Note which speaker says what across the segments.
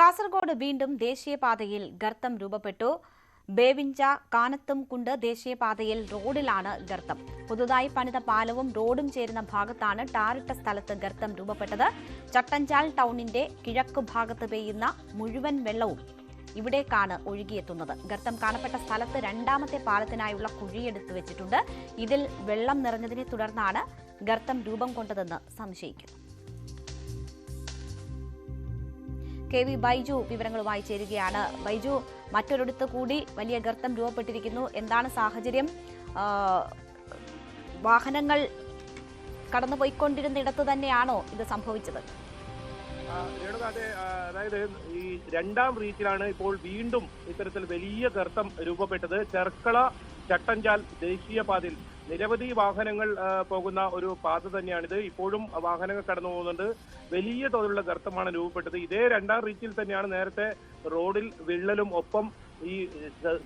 Speaker 1: കാസർഗോഡ് വീണ്ടും ദേശീയപാതയിൽ ഗർത്തം രൂപപ്പെട്ടു. ബേവിഞ്ച കാനത്തുംകുണ്ട് ദേശീയപാതയിൽ റോഡിലാണ് ഗർത്തം. പുതുതായി പണിത പാലവും റോഡും ചേരുന്ന ഭാഗത്താണ് ടാറിട്ട സ്ഥലത്ത് ഗർത്തം രൂപപ്പെട്ടത്. ചട്ടഞ്ചാൽ ടൗണിന്റെ കിഴക്കു ഭാഗത്ത് പെയ്യുന്ന മുഴുവൻ വെള്ളവും ഇവിടേക്കാണ് ഒഴുകിയെത്തുന്നത്. ഗർത്തം കാണപ്പെട്ട സ്ഥലത്ത് രണ്ടാമത്തെ പാലത്തിനായുള്ള കുഴിയെടുത്തു വെച്ചിട്ടുണ്ട്. ഇതിൽ വെള്ളം നിറഞ്ഞതിനെ തുടർന്നാണ് ഗർത്തം രൂപം കൊണ്ടതെന്ന് സംശയിക്കുന്നു. KV ബൈജു വിവരങ്ങളുമായി ചേരുകയാണ്. ബൈജു, മറ്റൊരിടത്ത് കൂടി വലിയ ഗർത്തം രൂപപ്പെട്ടിരിക്കുന്നു. എന്താണ് സാഹചര്യം? വാഹനങ്ങൾ കടന്നുപോയിക്കൊണ്ടിരുന്നിടത്ത് തന്നെയാണോ ഇത് സംഭവിച്ചത്?
Speaker 2: അതായത് ഈ രണ്ടാം റീച്ചിലാണ് ഇപ്പോൾ വീണ്ടും ഇത്തരത്തിൽ വലിയ ഗർത്തം രൂപപ്പെട്ടത്. ചെർക്കള ചട്ടഞ്ചാൽ ദേശീയപാതയിൽ നിരവധി വാഹനങ്ങൾ പോകുന്ന ഒരു പാത തന്നെയാണിത്. ഇപ്പോഴും വാഹനങ്ങൾ കടന്നു പോകുന്നുണ്ട്. വലിയ തോതിലുള്ള ഗർത്തമാണ് രൂപപ്പെട്ടത്. ഇതേ രണ്ടാം റീച്ചിൽ തന്നെയാണ് നേരത്തെ റോഡിൽ വിള്ളലും ഒപ്പം ഈ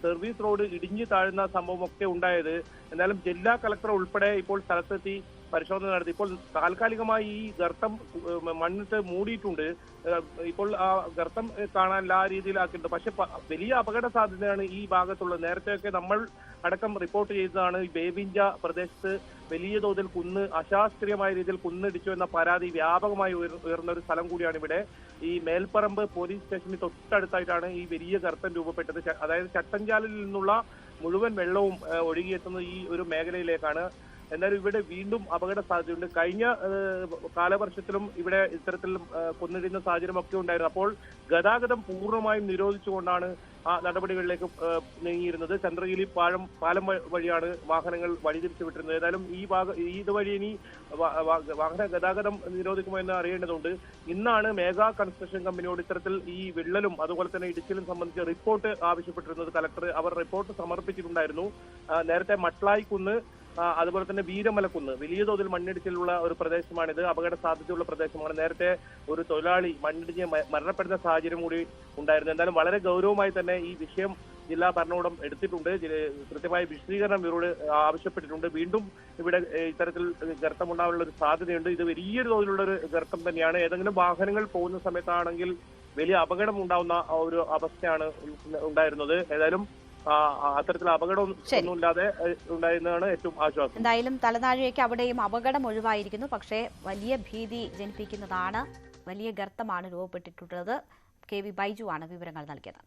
Speaker 2: സർവീസ് റോഡ് ഇടിഞ്ഞു താഴുന്ന സംഭവമൊക്കെ ഉണ്ടായത്. എന്നാലും ജില്ലാ കളക്ടർ ഉൾപ്പെടെ ഇപ്പോൾ സ്ഥലത്തെത്തി പരിശോധന നടത്തി. ഇപ്പോൾ താൽക്കാലികമായി ഈ ഗർത്തം മണ്ണിട്ട് മൂടിയിട്ടുണ്ട്. ഇപ്പോൾ ആ ഗർത്തം കാണാൻ ആ രീതിയിലാക്കിയിട്ടുണ്ട്. പക്ഷെ വലിയ അപകട സാധ്യതയാണ് ഈ ഭാഗത്തുള്ളത്. നേരത്തെയൊക്കെ നമ്മൾ അടക്കം റിപ്പോർട്ട് ചെയ്തതാണ് ഈ ബേവിഞ്ച പ്രദേശത്ത് വലിയ തോതിൽ അശാസ്ത്രീയമായ രീതിയിൽ കുന്നിടിച്ചു എന്ന പരാതി വ്യാപകമായി ഉയർന്ന ഒരു സ്ഥലം കൂടിയാണ് ഇവിടെ. ഈ മേൽപ്പറമ്പ് പോലീസ് സ്റ്റേഷന് തൊട്ടടുത്തായിട്ടാണ് ഈ വലിയ ഗർത്തം രൂപപ്പെട്ടത്. അതായത് ചട്ടഞ്ചാലിൽ നിന്നുള്ള മുഴുവൻ വെള്ളവും ഒഴുകിയെത്തുന്നത് ഈ ഒരു മേഖലയിലേക്കാണ്. എന്നാലും ഇവിടെ വീണ്ടും അപകട സാധ്യതയുണ്ട്. കഴിഞ്ഞ കാലവർഷത്തിലും ഇവിടെ ഇത്തരത്തിൽ കുന്നിടുന്ന സാഹചര്യമൊക്കെ ഉണ്ടായിരുന്നു. അപ്പോൾ ഗതാഗതം പൂർണ്ണമായും നിരോധിച്ചുകൊണ്ടാണ് ആ നടപടികളിലേക്ക് നീങ്ങിയിരുന്നത്. ചന്ദ്രഗിരി പാലം വഴിയാണ് വാഹനങ്ങൾ വഴിതിരിച്ചു വിട്ടിരുന്നത്. ഏതായാലും ഇതുവഴി ഇനി വാഹന ഗതാഗതം നിരോധിക്കുമോ എന്ന് അറിയേണ്ടതുണ്ട്. ഇന്നാണ് മേഘാ കൺസ്ട്രക്ഷൻ കമ്പനിയോട് ഇത്തരത്തിൽ ഈ വിള്ളലും അതുപോലെ തന്നെ ഇടിച്ചിലും സംബന്ധിച്ച് റിപ്പോർട്ട് ആവശ്യപ്പെട്ടിരുന്നത് കലക്ടർ. അവർ റിപ്പോർട്ട് സമർപ്പിച്ചിട്ടുണ്ടായിരുന്നു. നേരത്തെ മട്ട്ലായിക്കുന്ന് അതുപോലെ തന്നെ വീരമലക്കുന്ന് വലിയ തോതിൽ മണ്ണിടിച്ചിലുള്ള ഒരു പ്രദേശമാണിത്. അപകട സാധ്യതയുള്ള പ്രദേശമാണ്. നേരത്തെ ഒരു തൊഴിലാളി മണ്ണിടിഞ്ഞ് മരണപ്പെടുന്ന സാഹചര്യം കൂടി ഉണ്ടായിരുന്നു. എന്തായാലും വളരെ ഗൗരവമായി തന്നെ ഈ വിഷയം ജില്ലാ ഭരണകൂടം എടുത്തിട്ടുണ്ട്. കൃത്യമായ വിശദീകരണം ഇവരോട് ആവശ്യപ്പെട്ടിട്ടുണ്ട്. വീണ്ടും ഇവിടെ ഇത്തരത്തിൽ ഗർത്തമുണ്ടാകാനുള്ള ഒരു സാധ്യതയുണ്ട്. ഇത് വലിയൊരു തോതിലുള്ള ഒരു ഗർത്തം തന്നെയാണ്. ഏതെങ്കിലും വാഹനങ്ങൾ പോകുന്ന സമയത്താണെങ്കിൽ വലിയ അപകടം ഉണ്ടാവുന്ന ഒരു അവസ്ഥയാണ് ഉണ്ടായിരുന്നത്. ഏതായാലും അത്തരത്തിൽ അപകടമൊന്നുമില്ലാതെ ഉണ്ടായിരുന്നതാണ് ഏറ്റവും ആശ്വാസം.
Speaker 1: എന്തായാലും തലനാഴികയ്ക്ക് അവിടെയും അപകടം ഒഴിവായിരിക്കുന്നു. പക്ഷേ വലിയ ഭീതി ജനിപ്പിക്കുന്നതാണ്, വലിയ ഗർത്തമാണ് രൂപപ്പെട്ടിട്ടുള്ളത്. KV ബൈജു ആണ് വിവരങ്ങൾ നൽകിയത്.